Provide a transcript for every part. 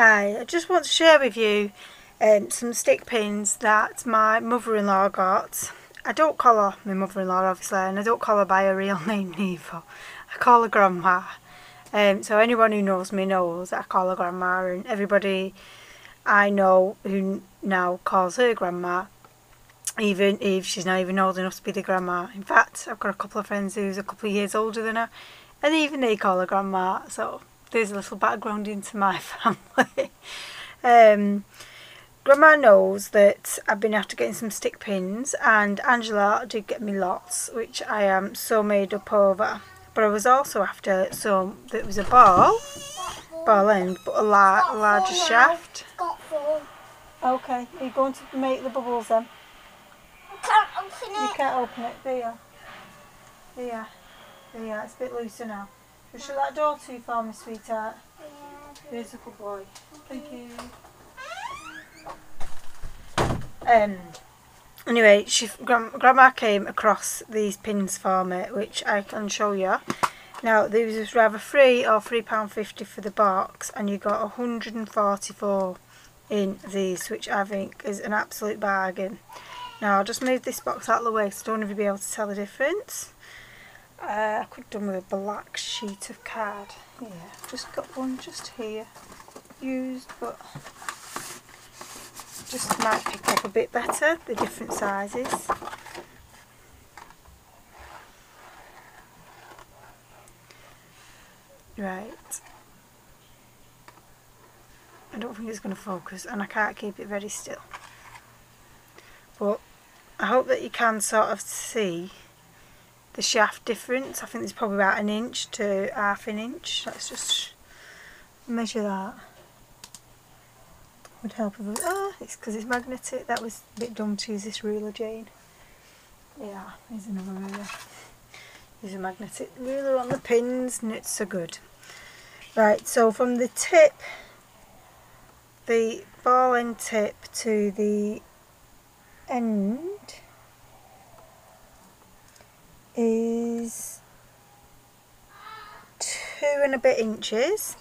Hi, I just want to share with you some stick pins that my mother-in-law got. I don't call her my mother-in-law obviously, and I don't call her by her real name either. I call her Grandma. So anyone who knows me knows that I call her Grandma, and everybody I know who now calls her Grandma, even if she's not even old enough to be the grandma. In fact, I've got a couple of friends who's a couple of years older than her, and even they call her Grandma. So there's a little background into my family. Grandma knows that I've been after getting some stick pins, and Angela did get me lots, which I am so made up over. But I was also after some that was a ball end, but a larger shaft. Okay, are you going to make the bubbles then? I can't open it. You can't open it, do you? There, it's a bit looser now. Just shut that door to you for me, sweetheart. Yeah. Here's a good boy. Thank you. Anyway, Grandma came across these pins for me, which I can show you. Now, these was either £3 or £3.50 for the box, and you got 144 in these, which I think is an absolute bargain. Now, I'll just move this box out of the way so I don't even be able to tell the difference. I could have done with a black sheet of card. Yeah, just got one just here, used, but just might pick up a bit better the different sizes. Right. I don't think it's going to focus, and I can't keep it very still. But I hope that you can sort of see the shaft difference. I think there's probably about 1 inch to half an inch. Let's just measure that. Would help if it's because it's magnetic. That was a bit dumb to use this ruler, Jane. Yeah, here's another ruler. There's a magnetic ruler on the pins, and it's so good. Right, so from the tip, the ball end tip to the end is 2 and a bit inches,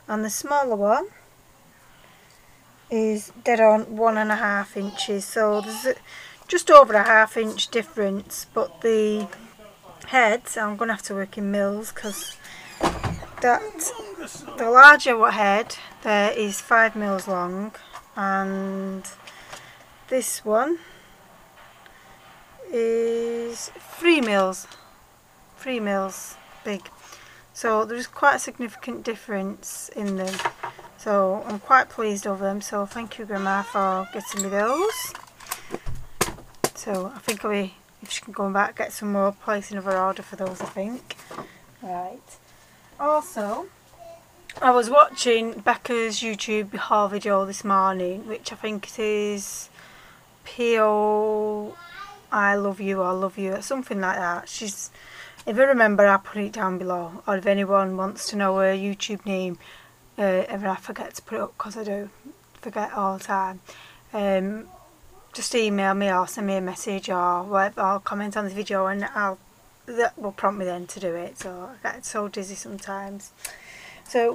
and the smaller one is dead on 1.5 inches. So there's just over a ½ inch difference, but the heads, I'm going to have to work in mils because the larger head there is 5 mils long, and this one is 3 mils big. So there's quite a significant difference in them. So I'm quite pleased over them. So thank you, Grandma, for getting me those. So I think if she can go back, get some more, place another order for those, I think. Right. Also, I was watching Becca's YouTube haul video this morning, which I think it is peoloveyou or love you, or something like that. If I remember, I'll put it down below, or if anyone wants to know her YouTube name, if I forget to put it up, because I do forget all the time, just email me or send me a message or whatever, or comment on the video, and that will prompt me then to do it. So I get so dizzy sometimes. So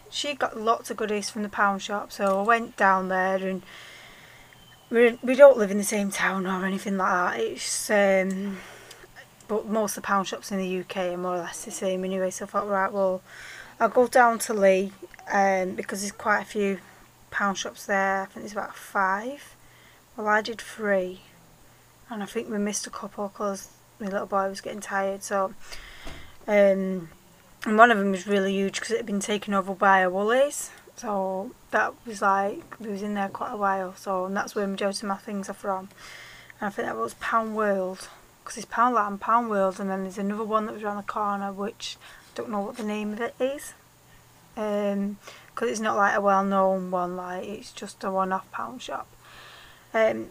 she got lots of goodies from the pound shop, so I went down there, and we don't live in the same town or anything like that. It's but most of the pound shops in the UK are more or less the same anyway. So I thought, right, well, I'll go down to Lee, because there's quite a few pound shops there. I think there's about 5. Well, I did 3, and I think we missed a couple because my little boy was getting tired. So, and one of them was really huge because it had been taken over by a Woolies. So that was like, we was in there quite a while. So, and that's where majority of my things are from. And I think that was Pound World, because it's Poundland and Pound World, and then there's another one that was around the corner, which I don't know what the name of it is, because it's not like a well-known one, like it's just a one-off pound shop.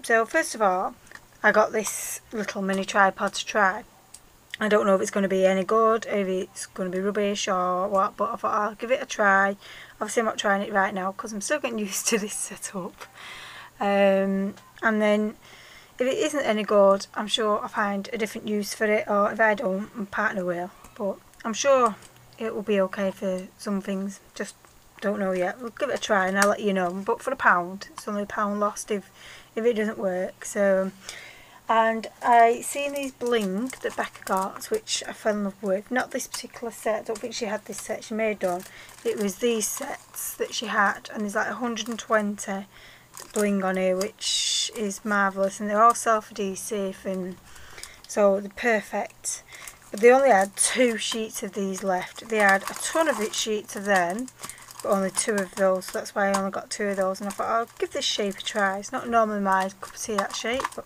So first of all, I got this little mini tripod to try. I don't know if it's going to be any good, if it's going to be rubbish or what, but I thought I'll give it a try. Obviously I'm not trying it right now because I'm still getting used to this setup. And then if it isn't any good, I'm sure I'll find a different use for it, or if I don't, my partner will. But I'm sure it will be okay for some things, just don't know yet. We'll give it a try and I'll let you know. But for £1, it's only £1 lost if it doesn't work. So, and I seen these bling that Becca got, which I fell in love with. Not this particular set. I don't think she had this set. She made one. It was these sets that she had, and there's like 120 bling on here, which is marvellous, and they're all self-adhesive, and so they're perfect. But they only had 2 sheets of these left. They had a ton of sheets of them, but only 2 of those, so that's why I only got 2 of those. And I thought I'll give this shape a try. It's not normally my cup of tea, that shape, but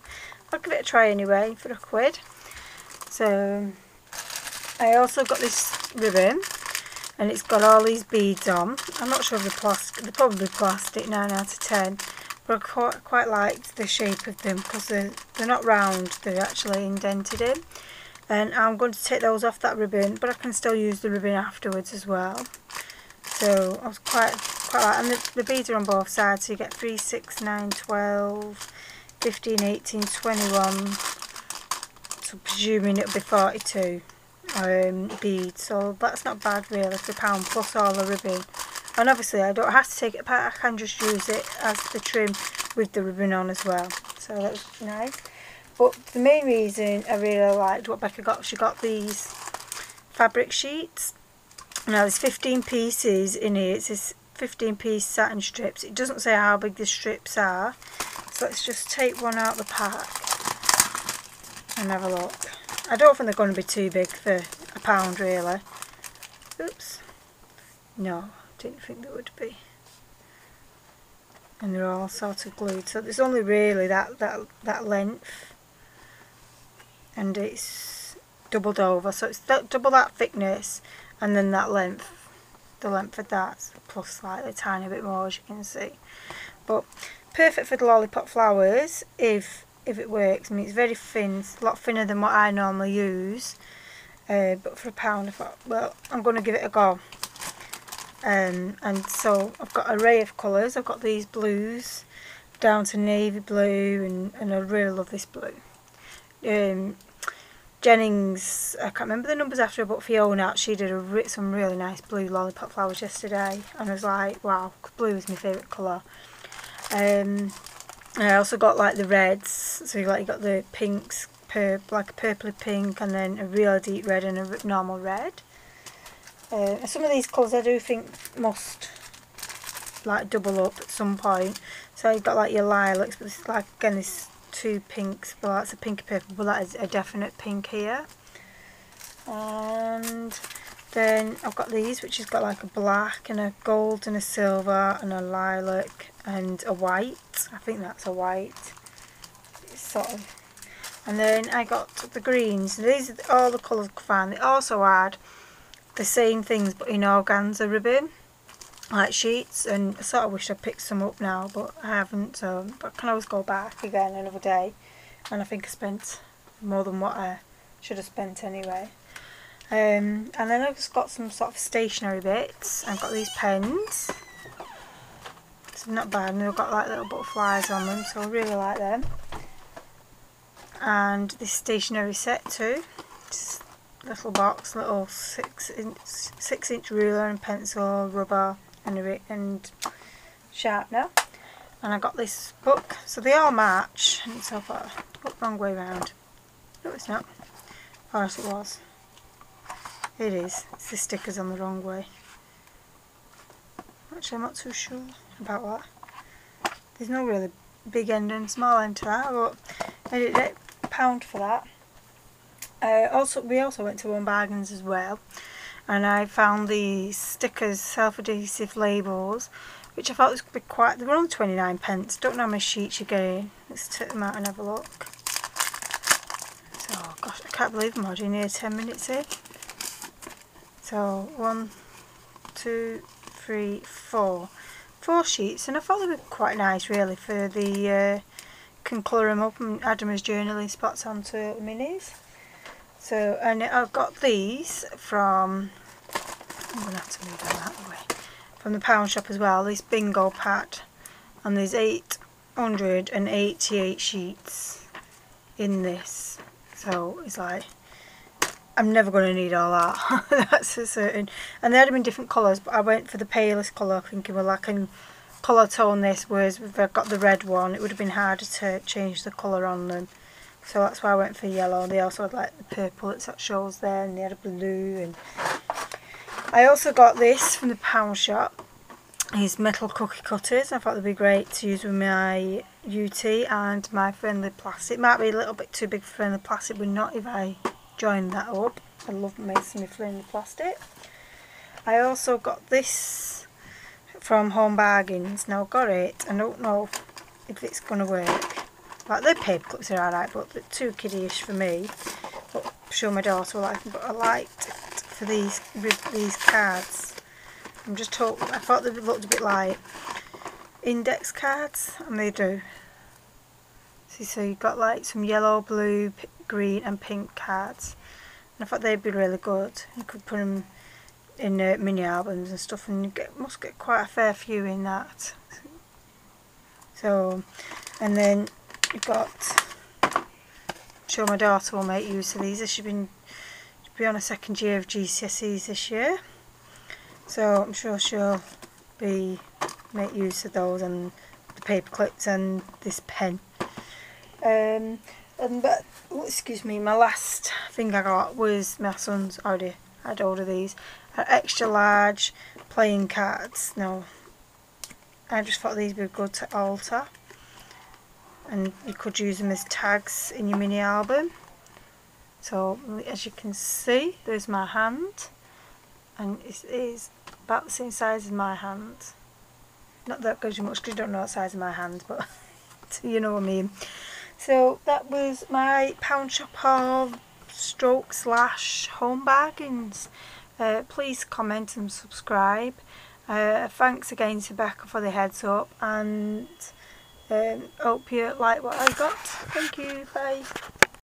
I'll give it a try anyway for £1. So I also got this ribbon, and it's got all these beads on. I'm not sure if they're plastic. They're probably plastic, 9 out of 10. But I quite liked the shape of them because they're not round. They're actually indented in. And I'm going to take those off that ribbon, but I can still use the ribbon afterwards as well. So I was quite like, and the beads are on both sides. So you get 3, 6, 9, 12, 15, 18, 21. So presuming it'll be 42 beads. So that's not bad really for £1 plus all the ribbon. And obviously I don't have to take it apart, I can just use it as the trim with the ribbon on as well. So that was nice. But the main reason I really liked what Becca got, she got these fabric sheets. Now there's 15 pieces in here, it says 15 piece satin strips. It doesn't say how big the strips are. So let's just take one out of the pack and have a look. I don't think they're going to be too big for £1 really. Oops. No. Didn't think there would be, and they're all sort of glued, so there's only really that length, and it's doubled over, so it's double that thickness and then that length, the length of that plus slightly tiny bit more, as you can see. But perfect for the lollipop flowers if it works. I mean, it's very thin, it's a lot thinner than what I normally use, but for £1 I thought, well, I'm going to give it a go. And so I've got an array of colours. I've got these blues down to navy blue, and I really love this blue. Jennings, I can't remember the numbers after, but Fiona, she did some really nice blue lollipop flowers yesterday, and I was like, wow, blue is my favourite colour. And I also got like the reds, so you got the pinks, like a purpley pink, and then a real deep red and a normal red. Some of these colours I do think must like double up at some point. So you've got like your lilacs, but this is like, again, this 2 pinks, but that's a pinky purple, but that is a definite pink here. And then I've got these, which has got like a black and a gold and a silver and a lilac and a white. I think that's a white. It's sort of. And then I got the greens. These are all the colours I could find. They also had the same things but in organza ribbon, like sheets, and I sort of wish I picked some up now, but I haven't, so but I can always go back again another day, and I think I spent more than what I should have spent anyway. And then I've just got some sort of stationery bits. I've got these pens, it's not bad, and they've got like little butterflies on them, so I really like them. And this stationery set too, just little box, little 6-inch ruler and pencil, rubber and sharpener. And I got this book, so they all match, and so far, oh, wrong way round. No, it's not. Or else it was. It is. It's the stickers on the wrong way. Actually, I'm not too sure about that. There's no really big end and small end to that, but I did it £1 for that. We also went to One Bargains as well, and I found these stickers, self-adhesive labels, which I thought was be quite. They were only 29p. Don't know how many sheets you get in. Let's take them out and have a look. So, gosh, I can't believe I'm already near 10 minutes in. So 1, 2, 3, 4 sheets, and I thought they were quite nice really for the can colour them up and add them as journaling spots onto minis. So, and I've got these from, I'm going to have to move them out of the way, from the pound shop as well, this bingo pad, and there's 888 sheets in this, so it's like, I'm never going to need all that. That's for certain. And they had them in different colours, but I went for the palest colour, thinking, well, I can colour tone this, whereas if I got the red one, it would have been harder to change the colour on them. So that's why I went for yellow. They also had like the purple that shows there, and they had a blue. And I also got this from the pound shop. These metal cookie cutters. I thought they'd be great to use with my UT and my friendly plastic. Might be a little bit too big for friendly plastic, but not if I join that up. I love making my friendly plastic. I also got this from Home Bargains. Now I got it. I don't know if it's going to work. Like, the paper clips are alright, but they're too kiddie-ish for me. But I'm sure my daughter will like them. But I liked it for these cards. I'm just told, I thought they looked a bit like index cards, and they do. See, so you've got like some yellow, blue, green and pink cards. And I thought they'd be really good. You could put them in mini albums and stuff, and you must get quite a fair few in that. So, and then you've got, I'm sure my daughter will make use of these. She'll be on a second year of GCSEs this year. So I'm sure she'll make use of those, and the paper clips and this pen. But excuse me, my last thing I got was my son's already had ordered these extra large playing cards. Now I just thought these would be good to alter, and you could use them as tags in your mini album. So as you can see, there's my hand, and it is about the same size as my hand. Not that gives you much because you don't know the size of my hand, but you know what I mean. So that was my pound shop haul stroke / Home Bargains. Please comment and subscribe. Thanks again to Becca for the heads up, and hope you like what I got. Thank you, bye.